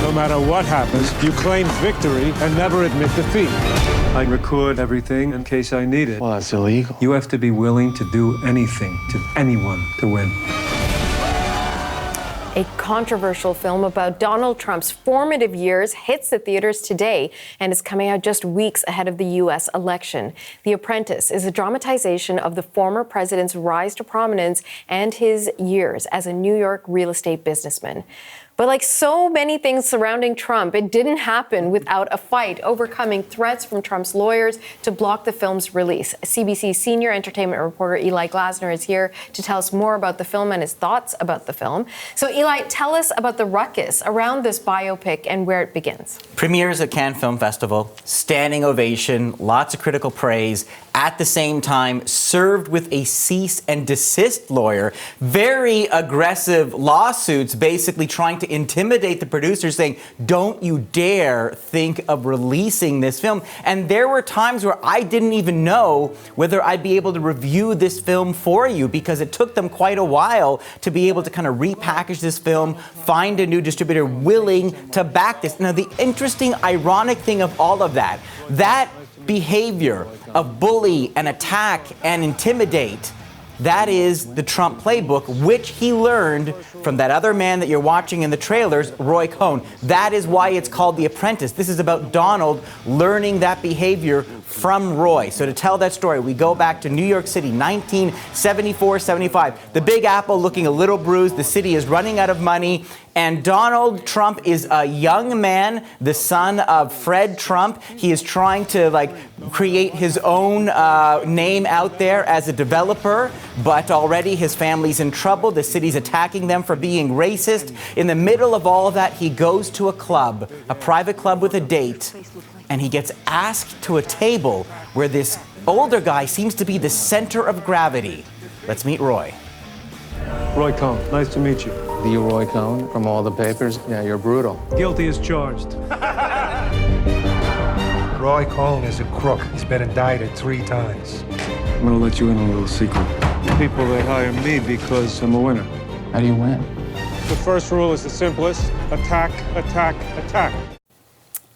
No matter what happens, you claim victory and never admit defeat. I record everything in case I need it. Well, that's illegal. You have to be willing to do anything to anyone to win. A controversial film about Donald Trump's formative years hits the theaters today and is coming out just weeks ahead of the U.S. election. The Apprentice is a dramatization of the former president's rise to prominence and his years as a New York real estate businessman. But like so many things surrounding Trump, it didn't happen without a fight, overcoming threats from Trump's lawyers to block the film's release. CBC senior entertainment reporter Eli Glasner is here to tell us more about the film and his thoughts about the film. So Eli, tell us about the ruckus around this biopic and where it begins. Premieres at Cannes Film Festival, standing ovation, lots of critical praise. At the same time, served with a cease and desist lawyer, very aggressive lawsuits basically trying to intimidate the producers, saying, don't you dare think of releasing this film. And there were times where I didn't even know whether I'd be able to review this film for you, because it took them quite a while to be able to kind of repackage this film, find a new distributor willing to back this. Now, the interesting, ironic thing of all of that behavior of bully and attack and intimidate, that is the Trump playbook, which he learned from that other man that you're watching in the trailers, Roy Cohn. That is why it's called The Apprentice. This is about Donald learning that behavior from Roy. So to tell that story, we go back to New York City, 1974-75. The Big Apple looking a little bruised. The city is running out of money. And Donald Trump is a young man, the son of Fred Trump. He is trying to create his own name out there as a developer, but already his family's in trouble. The city's attacking them for being racist. In the middle of all of that, he goes to a club, a private club with a date, and he gets asked to a table where this older guy seems to be the center of gravity. Let's meet Roy. Roy Cohn, nice to meet you. The Roy Cohn from all the papers? Yeah, you're brutal. Guilty as charged. Roy Cohn is a crook. He's been indicted 3 times. I'm gonna let you in on a little secret. People, they hire me because I'm a winner. How do you win? The first rule is the simplest. Attack, attack, attack.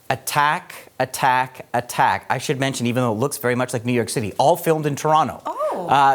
Attack, attack, attack. I should mention, even though it looks very much like New York City, all filmed in Toronto.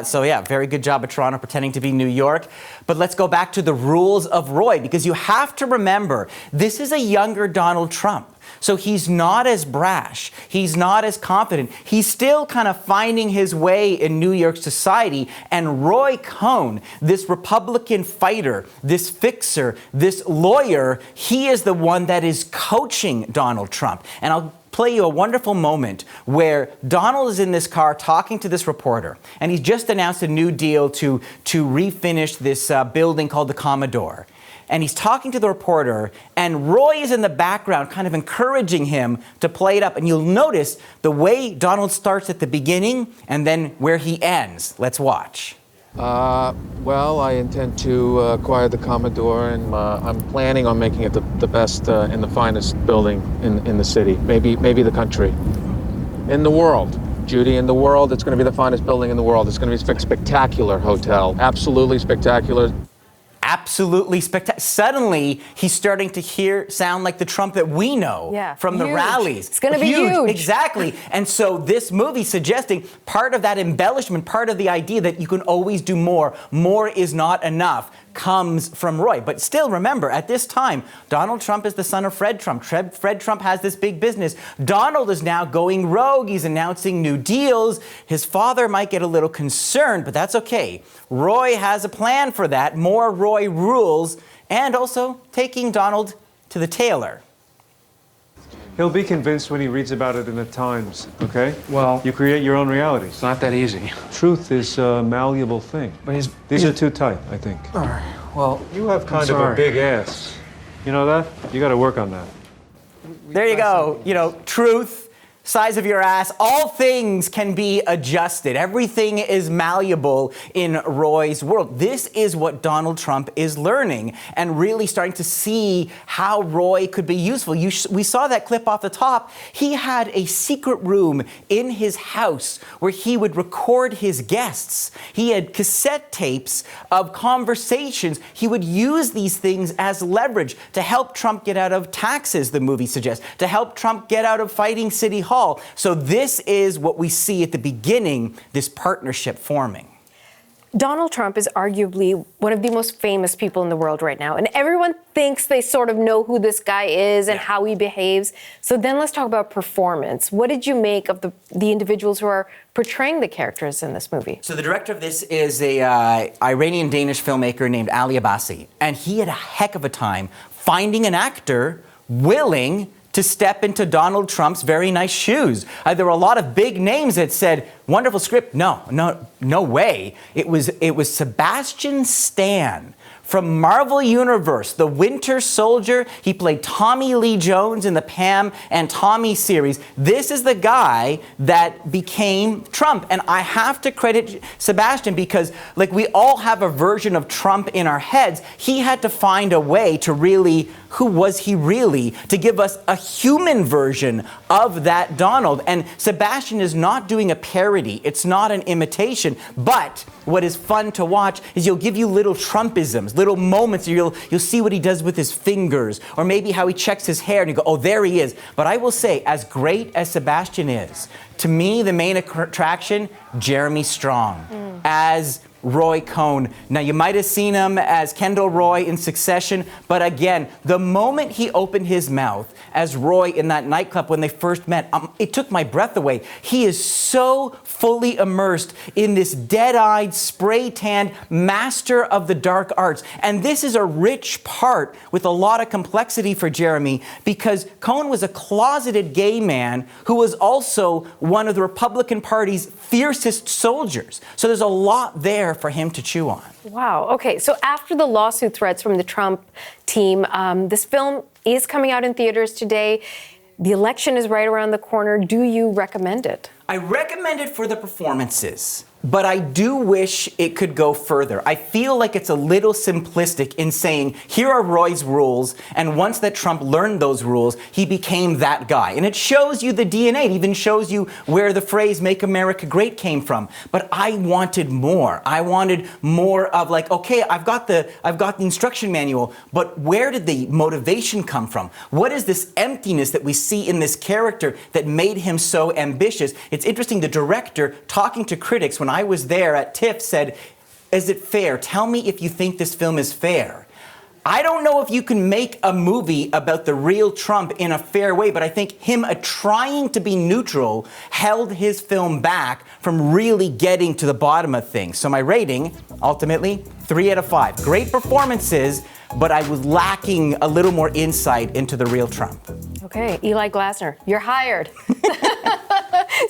So yeah, very good job at Toronto pretending to be New York. But let's go back to the rules of Roy, because you have to remember, this is a younger Donald Trump. So he's not as brash. He's not as confident. He's still kind of finding his way in New York society. And Roy Cohn, this Republican fighter, this fixer, this lawyer, he is the one that is coaching Donald Trump. And I'll play you a wonderful moment where Donald is in this car talking to this reporter, and he's just announced a new deal to refinish this building called the Commodore. And he's talking to the reporter, and Roy is in the background kind of encouraging him to play it up. And you'll notice the way Donald starts at the beginning and then where he ends. Let's watch. Well, I intend to acquire the Commodore, and I'm planning on making it the best and the finest building in the city, maybe the country, in the world. Judy, in the world, it's going to be the finest building in the world. It's going to be a spectacular hotel, absolutely spectacular. Absolutely spectacular. Suddenly, he's starting to sound like the Trump that we know from the rallies. It's going to be huge. Exactly. And so this movie suggesting part of that embellishment, part of the idea that you can always do more is not enough, comes from Roy. But still, remember, at this time, Donald Trump is the son of Fred Trump. Fred Trump has this big business. Donald is now going rogue. He's announcing new deals. His father might get a little concerned, but that's okay. Roy has a plan for that. More Roy rules, and also taking Donald to the tailor. He'll be convinced when he reads about it in the Times, okay? Well, you create your own reality. It's not that easy. Truth is a malleable thing. But These are too tight, I think. All right, well, You have kind of a big ass. You know that? You got to work on that. There you go. Truth, size of your ass, all things can be adjusted. Everything is malleable in Roy's world. This is what Donald Trump is learning and really starting to see how Roy could be useful. We saw that clip off the top. He had a secret room in his house where he would record his guests. He had cassette tapes of conversations. He would use these things as leverage to help Trump get out of taxes, the movie suggests, to help Trump get out of fighting City Hall. So this is what we see at the beginning, this partnership forming. Donald Trump is arguably one of the most famous people in the world right now, and everyone thinks they sort of know who this guy is and how he behaves. So then let's talk about performance. What did you make of the individuals who are portraying the characters in this movie? So the director of this is a Iranian-Danish filmmaker named Ali Abbasi, and he had a heck of a time finding an actor willing to step into Donald Trump's very nice shoes. There were a lot of big names that said, wonderful script. No way. It was Sebastian Stan from Marvel Universe, the Winter Soldier. He played Tommy Lee Jones in the Pam and Tommy series. This is the guy that became Trump. And I have to credit Sebastian because, like, we all have a version of Trump in our heads. He had to find a way to really, who was he really, to give us a human version of that Donald. And Sebastian is not doing a parody. It's not an imitation. But what is fun to watch is he'll give you little Trumpisms, little moments. You'll see what he does with his fingers, or maybe how he checks his hair, and you go, oh, there he is. But I will say, as great as Sebastian is, to me, the main attraction, Jeremy Strong as Roy Cohn. Now, you might have seen him as Kendall Roy in Succession, but again, the moment he opened his mouth as Roy in that nightclub when they first met, it took my breath away. He is so fully immersed in this dead-eyed, spray-tanned master of the dark arts. And this is a rich part with a lot of complexity for Jeremy, because Cohn was a closeted gay man who was also one of the Republican Party's fiercest soldiers. So there's a lot there for him to chew on. Wow. Okay. So after the lawsuit threats from the Trump team, this film is coming out in theaters today. The election is right around the corner. Do you recommend it? I recommend it for the performances, but I do wish it could go further. I feel like it's a little simplistic in saying, here are Roy's rules, and once that Trump learned those rules, he became that guy. And it shows you the DNA. It even shows you where the phrase "Make America Great" came from. But I wanted more. I wanted more of, like, okay, I've got the instruction manual, but where did the motivation come from? What is this emptiness that we see in this character that made him so ambitious? It's interesting, the director, talking to critics when I was there at TIFF, said, is it fair? Tell me if you think this film is fair. I don't know if you can make a movie about the real Trump in a fair way, but I think him trying to be neutral held his film back from really getting to the bottom of things. So my rating, ultimately, 3 out of 5. Great performances, but I was lacking a little more insight into the real Trump. Okay, Eli Glasner, you're hired.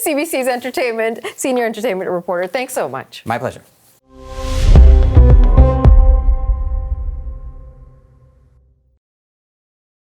CBC's senior entertainment reporter. Thanks so much. My pleasure.